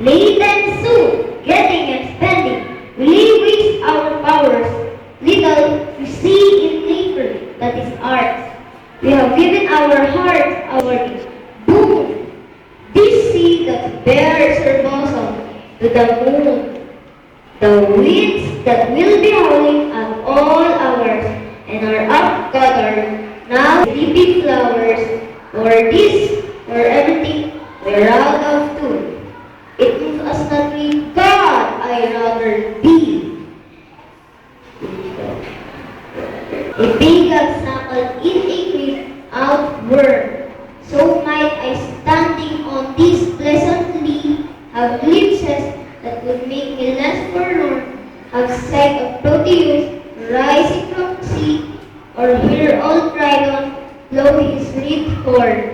Late and soon, getting and spending, we lay waste our powers. Little we see in nature that is ours. We have given our hearts, our boom. This sea that bears her bosom to the moon. The winds that will be howling at all hours and are upgathered now sleeping flowers, or this, or everything, we're out of tune. It moves us not with God, I rather be. A pagan snuggled in a great outward. So might I, standing on this pleasant lea, have glimpses that would make me less forlorn, have sight of Proteus rising from sea, or hear old Triton blow his reed horn.